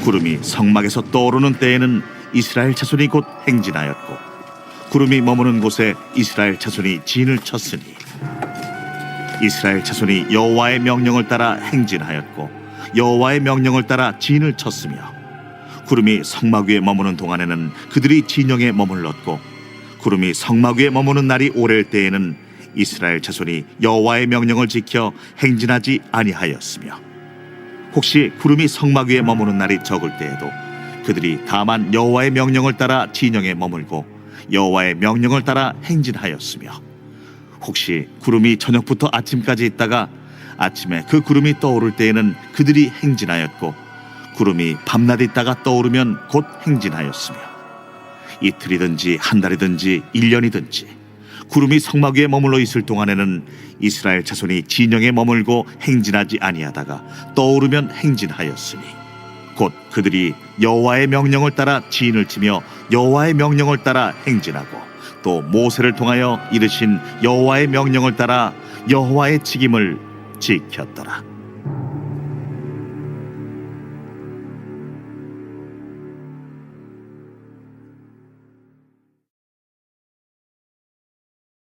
구름이 성막에서 떠오르는 때에는 이스라엘 자손이 곧 행진하였고 구름이 머무는 곳에 이스라엘 자손이 진을 쳤으니 이스라엘 자손이 여호와의 명령을 따라 행진하였고 여호와의 명령을 따라 진을 쳤으며 구름이 성막 위에 머무는 동안에는 그들이 진영에 머물렀고 구름이 성막 위에 머무는 날이 오랠 때에는 이스라엘 자손이 여호와의 명령을 지켜 행진하지 아니하였으며 혹시 구름이 성막 위에 머무는 날이 적을 때에도 그들이 다만 여호와의 명령을 따라 진영에 머물고 여호와의 명령을 따라 행진하였으며 혹시 구름이 저녁부터 아침까지 있다가 아침에 그 구름이 떠오를 때에는 그들이 행진하였고 구름이 밤낮 있다가 떠오르면 곧 행진하였으며 이틀이든지 한 달이든지 1년이든지 구름이 성막 위에 머물러 있을 동안에는 이스라엘 자손이 진영에 머물고 행진하지 아니하다가 떠오르면 행진하였으니 곧 그들이 여호와의 명령을 따라 진을 치며 여호와의 명령을 따라 행진하고 또 모세를 통하여 이르신 여호와의 명령을 따라 여호와의 책임을 지켰더라.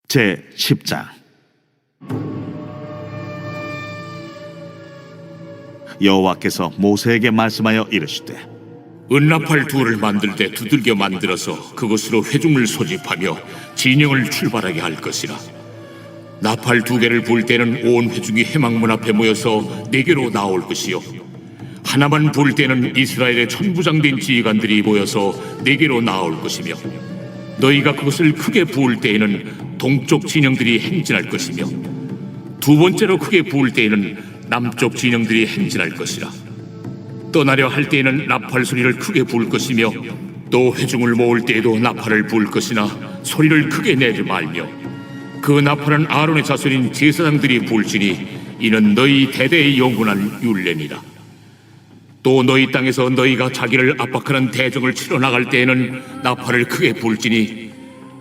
제 10장. 여호와께서 모세에게 말씀하여 이르시되
은나팔 둘을 만들 때 두들겨 만들어서 그것으로 회중을 소집하며 진영을 출발하게 할 것이라. 나팔 2개를 불 때는 온 회중이 회막문 앞에 모여서 네게로 나올 것이요 하나만 불 때는 이스라엘의 천부장된 지휘관들이 모여서 네게로 나올 것이며 너희가 그것을 크게 부을 때에는 동쪽 진영들이 행진할 것이며 2번째로 크게 부을 때에는 남쪽 진영들이 행진할 것이라. 떠나려 할 때에는 나팔 소리를 크게 부을 것이며 또 회중을 모을 때에도 나팔을 부을 것이나 소리를 크게 내지 말며 그 나팔은 아론의 자손인 제사장들이 부을지니 이는 너희 대대의 영원한 율례니라. 또 너희 땅에서 너희가 자기를 압박하는 대적을 치러 나갈 때에는 나팔을 크게 부을지니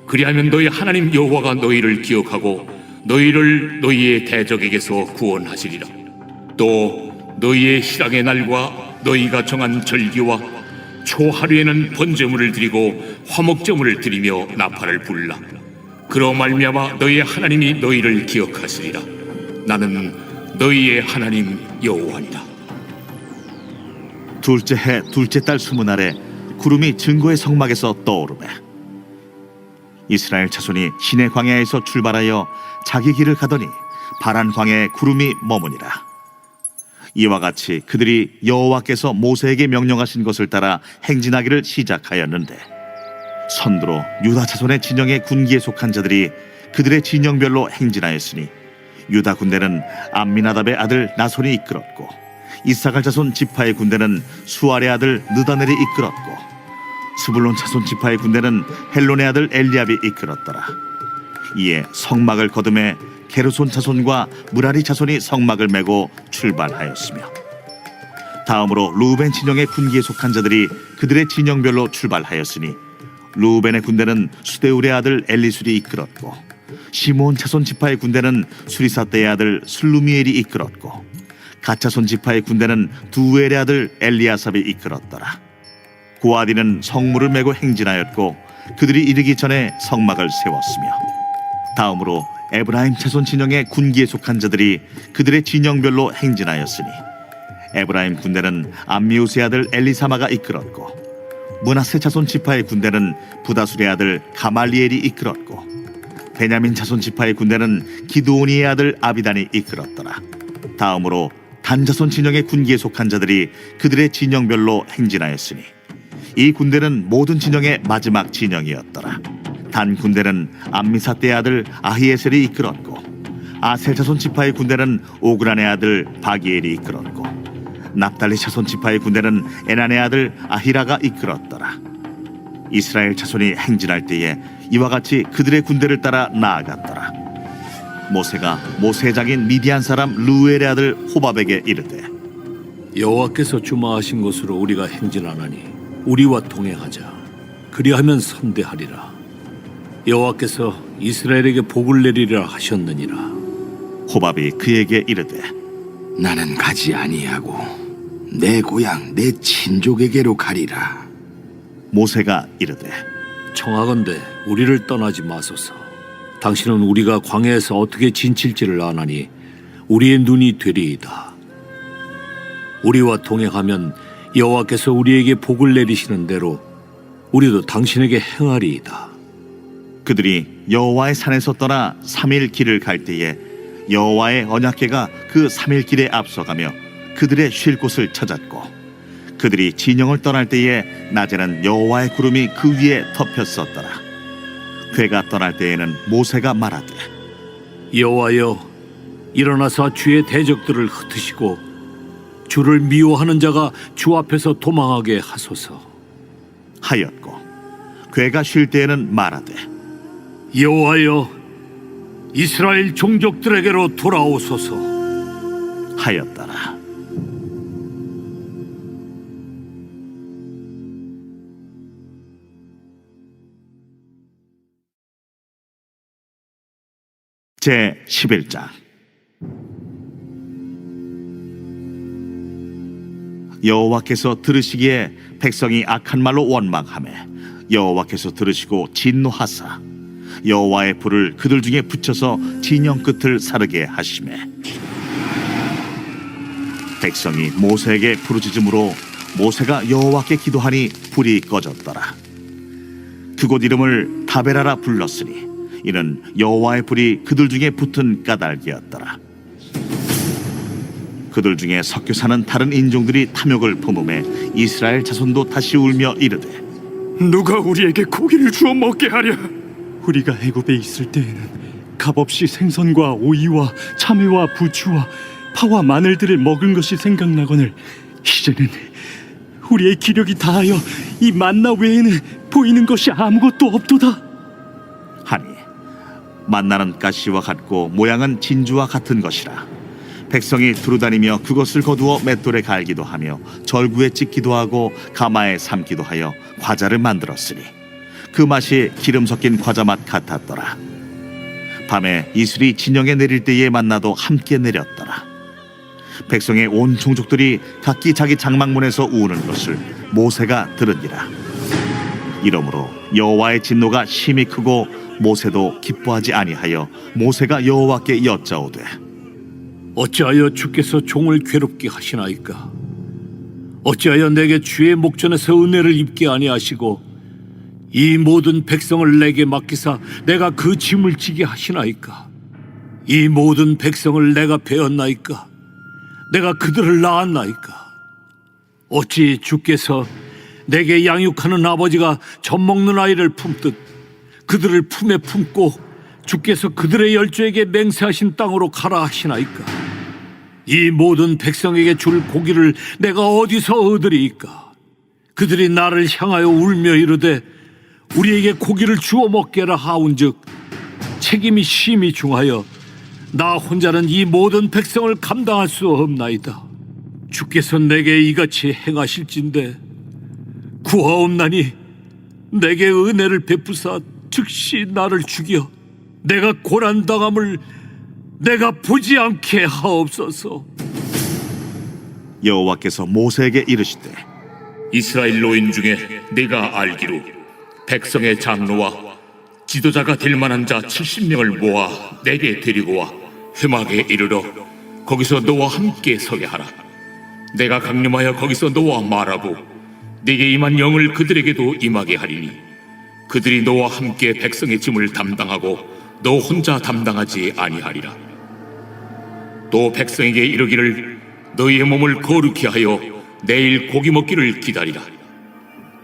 그리하면 너희 하나님 여호와가 너희를 기억하고 너희를 너희의 대적에게서 구원하시리라. 또 너희의 실학의 날과 너희가 정한 절기와 초하루에는 번제물을 드리고 화목제물을 드리며 나팔을 불라. 그로 말미암아 너희의 하나님이 너희를 기억하시리라. 나는 너희의 하나님 여호와니라.
둘째 해 둘째 달 20날에 구름이 증거의 성막에서 떠오르매 이스라엘 자손이 시내 광야에서 출발하여 자기 길을 가더니 바란 광야에 구름이 머무니라. 이와 같이 그들이 여호와께서 모세에게 명령하신 것을 따라 행진하기를 시작하였는데 선두로 유다 자손의 진영의 군기에 속한 자들이 그들의 진영별로 행진하였으니 유다 군대는 암미나답의 아들 나손이 이끌었고 이사갈 자손 지파의 군대는 수알의 아들 느다넬이 이끌었고 스불론 자손 지파의 군대는 헬론의 아들 엘리압이 이끌었더라. 이에 성막을 거두매 게르손 자손과 무라리 자손이 성막을 메고 출발하였으며 다음으로 루벤 진영의 군기에 속한 자들이 그들의 진영별로 출발하였으니 루벤의 군대는 수데울의 아들 엘리술이 이끌었고 시몬 자손 지파의 군대는 수리사떼의 아들 슬루미엘이 이끌었고 갓 자손 지파의 군대는 두엘의 아들 엘리아삽이 이끌었더라. 고아디는 성물을 메고 행진하였고 그들이 이르기 전에 성막을 세웠으며 다음으로 에브라임 자손 진영의 군기에 속한 자들이 그들의 진영별로 행진하였으니 에브라임 군대는 암미우스의 아들 엘리사마가 이끌었고 므낫세 자손 지파의 군대는 부다술의 아들 가말리엘이 이끌었고 베냐민 자손 지파의 군대는 기드오니의 아들 아비단이 이끌었더라. 다음으로 단 자손 진영의 군기에 속한 자들이 그들의 진영별로 행진하였으니 이 군대는 모든 진영의 마지막 진영이었더라. 단 군대는 암미사떼의 아들 아히에셀이 이끌었고 아셀 자손 지파의 군대는 오그란의 아들 바기엘이 이끌었고 납달리 자손 지파의 군대는 에난의 아들 아히라가 이끌었더라. 이스라엘 자손이 행진할 때에 이와 같이 그들의 군대를 따라 나아갔더라. 모세가 모세의 장인 미디안 사람 루엘의 아들 호밥에게 이르되
여호와께서 주마하신 곳으로 우리가 행진하나니 우리와 동행하자. 그리하면 선대하리라. 여호와께서 이스라엘에게 복을 내리리라 하셨느니라.
호밥이 그에게 이르되
나는 가지 아니하고 내 고향 내 친족에게로 가리라.
모세가 이르되
청하건대 우리를 떠나지 마소서. 당신은 우리가 광야에서 어떻게 진칠지를 아나니 우리의 눈이 되리이다. 우리와 동행하면 여호와께서 우리에게 복을 내리시는 대로 우리도 당신에게 행하리이다.
그들이 여호와의 산에서 떠나 3일 길을 갈 때에 여호와의 언약궤가 그 3일 길에 앞서가며 그들의 쉴 곳을 찾았고 그들이 진영을 떠날 때에 낮에는 여호와의 구름이 그 위에 덮였었더라. 궤가 떠날 때에는 모세가 말하되
여호와여, 일어나사 주의 대적들을 흩으시고 주를 미워하는 자가 주 앞에서 도망하게 하소서.
하였고 괴가 쉴 때에는 말하되
여호와여, 이스라엘 종족들에게로 돌아오소서.
하였더라. 제 11장. 여호와께서 들으시기에 백성이 악한 말로 원망하매 여호와께서 들으시고 진노하사 여호와의 불을 그들 중에 붙여서 진영 끝을 사르게 하시매 백성이 모세에게 부르짖음으로 모세가 여호와께 기도하니 불이 꺼졌더라. 그곳 이름을 다베라라 불렀으니 이는 여호와의 불이 그들 중에 붙은 까닭이었더라. 그들 중에 섞여 사는 다른 인종들이 탐욕을 품음에 이스라엘 자손도 다시 울며 이르되
누가 우리에게 고기를 주어 먹게 하랴?
우리가 애굽에 있을 때에는 값없이 생선과 오이와 참외와 부추와 파와 마늘들을 먹은 것이 생각나거늘 이제는 우리의 기력이 다하여 이 만나 외에는 보이는 것이 아무것도 없도다.
하니 만나는 가시와 같고 모양은 진주와 같은 것이라 백성이 두루다니며 그것을 거두어 맷돌에 갈기도 하며 절구에 찍기도 하고 가마에 삶기도 하여 과자를 만들었으니 그 맛이 기름 섞인 과자 맛 같았더라. 밤에 이슬이 진영에 내릴 때에 만나도 함께 내렸더라. 백성의 온 종족들이 각기 자기 장막문에서 우는 것을 모세가 들으니라. 이러므로 여호와의 진노가 심히 크고 모세도 기뻐하지 아니하여 모세가 여호와께 여짜오되
어찌하여 주께서 종을 괴롭게 하시나이까? 어찌하여 내게 주의 목전에서 은혜를 입게 아니하시고 이 모든 백성을 내게 맡기사 내가 그 짐을 지게 하시나이까? 이 모든 백성을 내가 베었나이까? 내가 그들을 낳았나이까? 어찌 주께서 내게 양육하는 아버지가 젖 먹는 아이를 품듯 그들을 품에 품고 주께서 그들의 열조에게 맹세하신 땅으로 가라 하시나이까? 이 모든 백성에게 줄 고기를 내가 어디서 얻으리이까? 그들이 나를 향하여 울며 이르되 우리에게 고기를 주어 먹게라 하온즉 책임이 심히 중하여 나 혼자는 이 모든 백성을 감당할 수 없나이다. 주께서 내게 이같이 행하실진데 구하옵나니 내게 은혜를 베푸사 즉시 나를 죽여 내가 고난당함을 내가 보지 않게 하옵소서.
여호와께서 모세에게 이르시되
이스라엘 노인 중에 내가 알기로 백성의 장로와 지도자가 될 만한 자 70명을 모아 내게 데리고 와 회막에 이르러 거기서 너와 함께 서게 하라. 내가 강림하여 거기서 너와 말하고 네게 임한 영을 그들에게도 임하게 하리니 그들이 너와 함께 백성의 짐을 담당하고 너 혼자 담당하지 아니하리라. 또 백성에게 이르기를 너희의 몸을 거룩히 하여 내일 고기 먹기를 기다리라.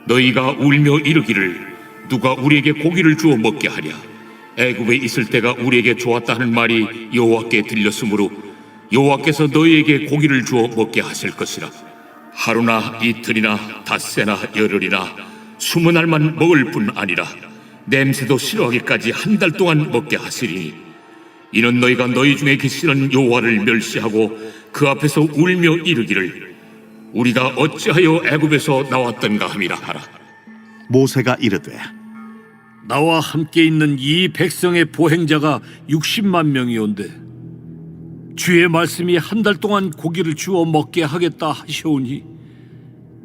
너희가 울며 이르기를 누가 우리에게 고기를 주어 먹게 하랴? 애굽에 있을 때가 우리에게 좋았다 하는 말이 여호와께 들렸으므로 여호와께서 너희에게 고기를 주어 먹게 하실 것이라. 하루나 이틀이나 닷새나 열흘이나 20날만 먹을 뿐 아니라 냄새도 싫어하기까지 한 달 동안 먹게 하시리니 이는 너희가 너희 중에 계시는 여호와를 멸시하고 그 앞에서 울며 이르기를 우리가 어찌하여 애굽에서 나왔던가 함이라 하라.
모세가 이르되
나와 함께 있는 이 백성의 보행자가 60만 명이온데 주의 말씀이 한 달 동안 고기를 주어 먹게 하겠다 하시오니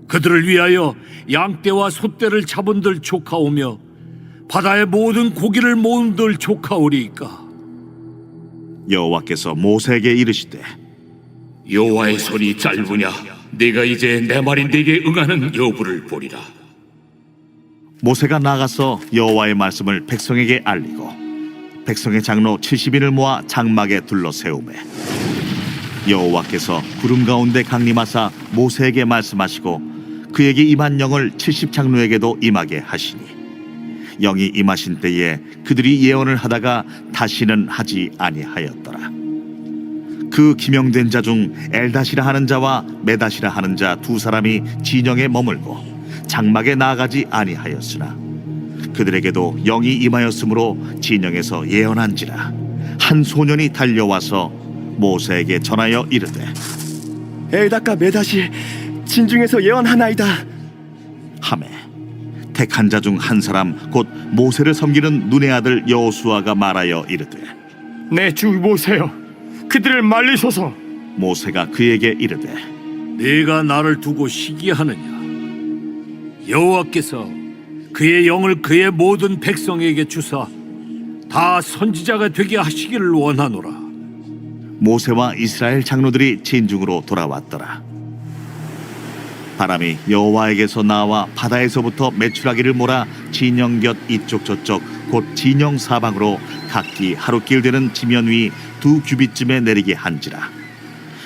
그들을 위하여 양떼와 소떼를 잡은들 조카오며 바다의 모든 고기를 모은들 조카오리이까?
여호와께서 모세에게 이르시되
여호와의 손이 짧으냐? 네가 이제 내 말이 네게 응하는 여부를 보리라.
모세가 나가서 여호와의 말씀을 백성에게 알리고 백성의 장로 70인을 모아 장막에 둘러 세우매 여호와께서 구름 가운데 강림하사 모세에게 말씀하시고 그에게 임한 영을 70장로에게도 임하게 하시니 영이 임하신 때에 그들이 예언을 하다가 다시는 하지 아니하였더라. 그 기명된 자 중 엘닷이라 하는 자와 메닷이라 하는 자 두 사람이 진영에 머물고 장막에 나아가지 아니하였으나 그들에게도 영이 임하였으므로 진영에서 예언한지라. 한 소년이 달려와서 모세에게 전하여 이르되
엘닷과 메닷이 진중에서 예언하나이다.
하매 택한 자 중 한 사람 곧 모세를 섬기는 눈의 아들 여호수아가 말하여 이르되
내 주 모세여, 그들을 말리소서.
모세가 그에게 이르되
네가 나를 두고 시기하느냐? 여호와께서 그의 영을 그의 모든 백성에게 주사 다 선지자가 되게 하시기를 원하노라.
모세와 이스라엘 장로들이 진중으로 돌아왔더라. 바람이 여호와에게서 나와 바다에서부터 메추라기를 몰아 진영 곁 이쪽 저쪽 곧 진영 사방으로 각기 하루길 되는 지면 위 2규빗쯤에 내리게 한지라.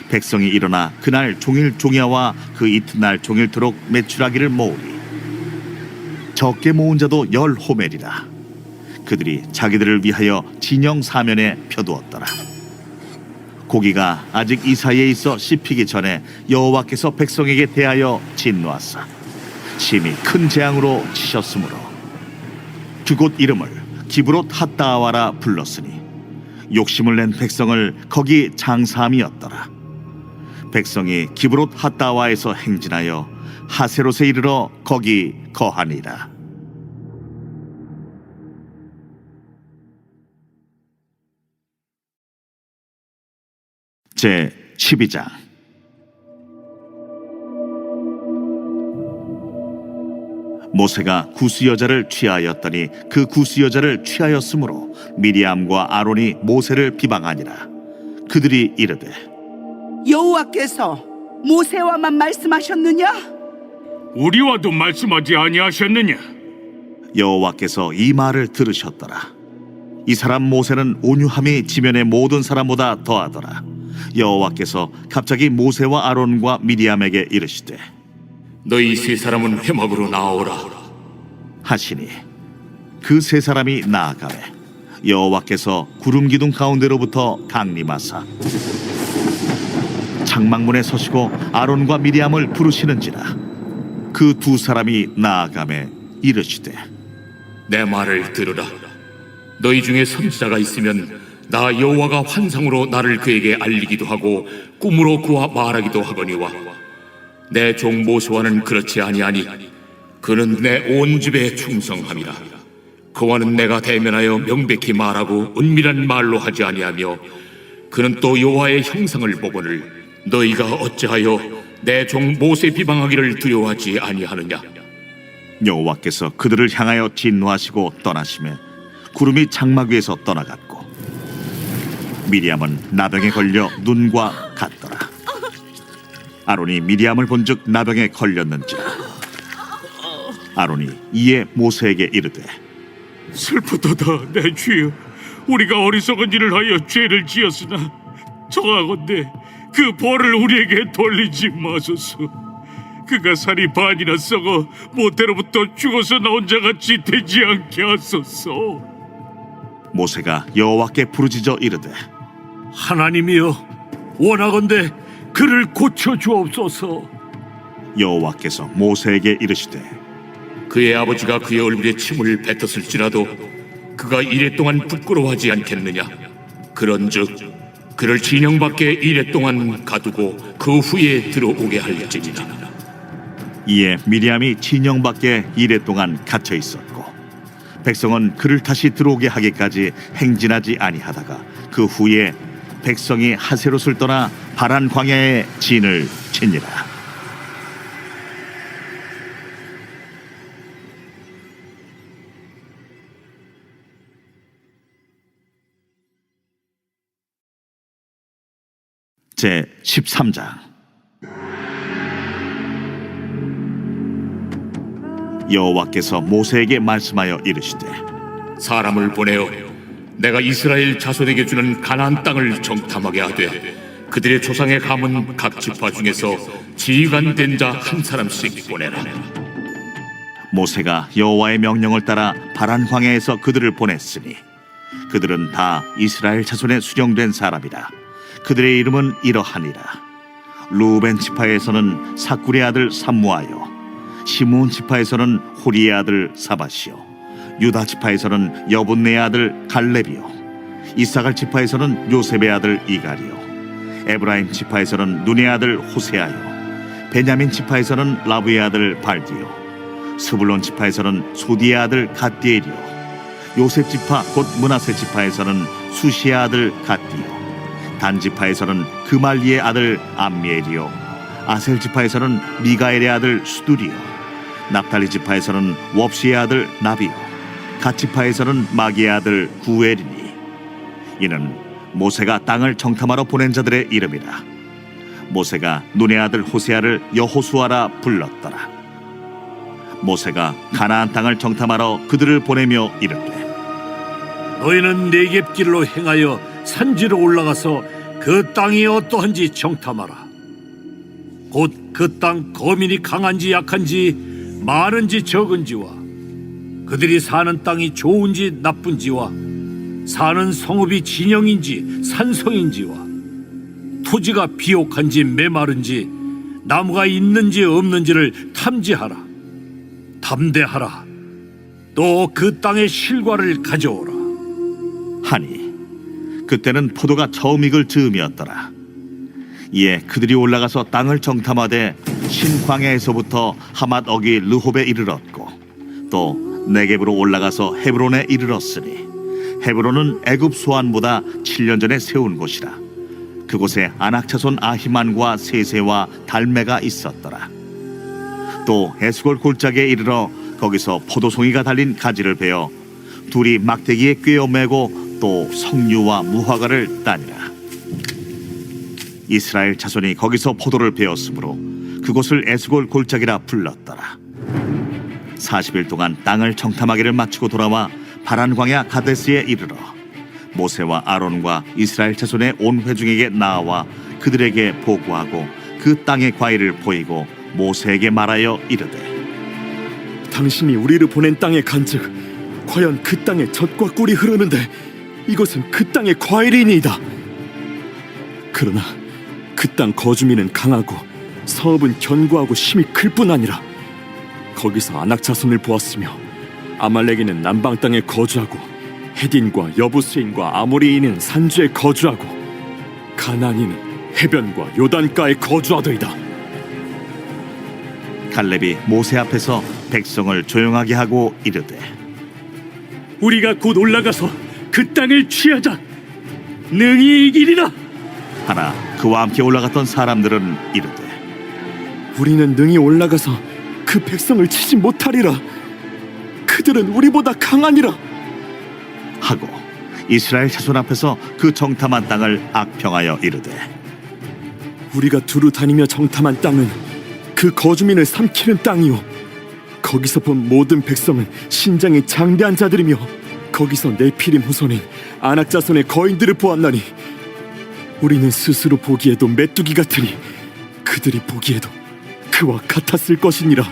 백성이 일어나 그날 종일 종야와 그 이튿날 종일토록 메추라기를 모으리. 적게 모은 자도 10호멜이라. 그들이 자기들을 위하여 진영 사면에 펴두었더라. 고기가 아직 이 사이에 있어 씹히기 전에 여호와께서 백성에게 대하여 진노하사 심히 큰 재앙으로 치셨으므로 그곳 이름을 기브롯 핫다아와라 불렀으니 욕심을 낸 백성을 거기 장사함이었더라. 백성이 기브롯 핫다아와에서 행진하여 하세롯에 이르러 거기 거하니라. 제 12장. 모세가 구스 여자를 취하였더니 그 구스 여자를 취하였으므로 미리암과 아론이 모세를 비방하니라. 그들이 이르되
여호와께서 모세와만 말씀하셨느냐?
우리와도 말씀하지 아니하셨느냐?
여호와께서 이 말을 들으셨더라. 이 사람 모세는 온유함이 지면의 모든 사람보다 더하더라. 여호와께서 갑자기 모세와 아론과 미리암에게 이르시되
너희 세 사람은 회막으로 나오라
하시니 그 세 사람이 나아가매 여호와께서 구름 기둥 가운데로부터 강림하사 장막문에 서시고 아론과 미리암을 부르시는지라. 그 두 사람이 나아가매 이르시되
내 말을 들으라. 너희 중에 선지자가 있으면 나 여호와가 환상으로 나를 그에게 알리기도 하고 꿈으로 그와 말하기도 하거니와 내 종 모세와는 그렇지 아니하니 그는 내 온 집에 충성함이라. 그와는 내가 대면하여 명백히 말하고 은밀한 말로 하지 아니하며 그는 또 여호와의 형상을 보거늘 너희가 어찌하여 내 종 모세 비방하기를 두려워하지 아니하느냐?
여호와께서 그들을 향하여 진노하시고 떠나시매 구름이 장막 위에서 떠나갔고 미리암은 나병에 걸려 눈과 같더라. 아론이 미리암을 본즉 나병에 걸렸는지라. 아론이 이에 모세에게 이르되
슬프도다 내 주여, 우리가 어리석은 일을 하여 죄를 지었으나 청하건대 그 벌을 우리에게 돌리지 마소서. 그가 살이 반이나 썩어 모태로부터 죽어서 나온 자같이 되지 않게 하소서.
모세가 여호와께 부르짖어 이르되
하나님이여, 원하건대 그를 고쳐 주옵소서.
여호와께서 모세에게 이르시되
그의 아버지가 그의 얼굴에 침을 뱉었을지라도 그가 이래 동안 부끄러워하지 않겠느냐? 그런즉 그를 진영 밖에 이래 동안 가두고 그 후에 들어오게 할지니라.
이에 미리암이 진영 밖에 이래 동안 갇혀 있었고 백성은 그를 다시 들어오게 하기까지 행진하지 아니하다가 그 후에 백성이 하세롯을 떠나 바란 광야에 진을 치니라. 제 13장. 여호와께서 모세에게 말씀하여 이르시되
사람을 보내어 내가 이스라엘 자손에게 주는 가나안 땅을 정탐하게 하되 그들의 조상의 가문 각 지파 중에서 지휘관 된 자 한 사람씩 보내라.
모세가 여호와의 명령을 따라 바란 광야에서 그들을 보냈으니 그들은 다 이스라엘 자손에 수령된 사람이라. 그들의 이름은 이러하니라. 루벤 지파에서는 사꿀의 아들 삼무아요, 시므온 지파에서는 호리의 아들 사밧이요, 유다 지파에서는 여분네의 아들 갈렙이요, 이사갈 지파에서는 요셉의 아들 이갈이요, 에브라임 지파에서는 눈의 아들 호세아요, 베냐민 지파에서는 라브의 아들 발디요, 스불론 지파에서는 소디의 아들 갓디엘이요, 요셉 지파 곧 므낫세 지파에서는 수시의 아들 갓디요, 단 지파에서는 그말리의 아들 암미엘이요, 아셀 지파에서는 미가엘의 아들 수두리요, 납달리 지파에서는 웁시의 아들 나비요, 갓 지파에서는 마기의 아들 구엘이니 이는 모세가 땅을 정탐하러 보낸 자들의 이름이라. 모세가 눈의 아들 호세아를 여호수아라 불렀더라. 모세가 가나안 땅을 정탐하러 그들을 보내며 이르되
너희는 네겝길로 행하여 산지로 올라가서 그 땅이 어떠한지 정탐하라. 곧 그 땅 거민이 강한지 약한지 많은지 적은지와 그들이 사는 땅이 좋은지 나쁜지와 사는 성읍이 진영인지 산성인지와 토지가 비옥한지 메마른지 나무가 있는지 없는지를 탐지하라. 담대하라. 또 그 땅의 실과를 가져오라.
하니 그때는 포도가 처음 익을 즈음이었더라. 이에 그들이 올라가서 땅을 정탐하되 신광야에서부터 하맛 어기 르홉에 이르렀고 또 네겝으로 올라가서 헤브론에 이르렀으니 헤브론은 애굽 소안보다 7년 전에 세운 곳이라. 그곳에 아낙 자손 아히만과 세세와 달메가 있었더라. 또 에스골 골짜기에 이르러 거기서 포도송이가 달린 가지를 베어 둘이 막대기에 꿰어 매고 또 석류와 무화과를 따니라. 이스라엘 자손이 거기서 포도를 베었으므로 그곳을 에스골 골짜기라 불렀더라. 40일 동안 땅을 정탐하기를 마치고 돌아와 바란 광야 가데스에 이르러 모세와 아론과 이스라엘 자손의 온 회중에게 나와 그들에게 보고하고 그 땅의 과일을 보이고 모세에게 말하여 이르되
당신이 우리를 보낸 땅에 간즉 과연 그 땅에 젖과 꿀이 흐르는데 이것은 그 땅의 과일이니이다. 그러나 그 땅 거주민은 강하고 성읍은 견고하고 심히 클 뿐 아니라 거기서 아낙 자손을 보았으며 아말렉인은 남방 땅에 거주하고 헤딘과 여부스인과 아모리인은 산주에 거주하고 가나안인은 해변과 요단가에 거주하더이다.
갈렙이 모세 앞에서 백성을 조용하게 하고 이르되
우리가 곧 올라가서 그 땅을 취하자. 능히 이기리라.
하나 그와 함께 올라갔던 사람들은 이르되
우리는 능히 올라가서 그 백성을 치지 못하리라. 그들은 우리보다 강하니라.
하고 이스라엘 자손 앞에서 그 정탐한 땅을 악평하여 이르되
우리가 두루 다니며 정탐한 땅은 그 거주민을 삼키는 땅이요 거기서 본 모든 백성은 신장이 장대한 자들이며 거기서 네피림 후손인 아낙 자손의 거인들을 보았나니 우리는 스스로 보기에도 메뚜기 같으니 그들이 보기에도 그와 같았을 것이니라.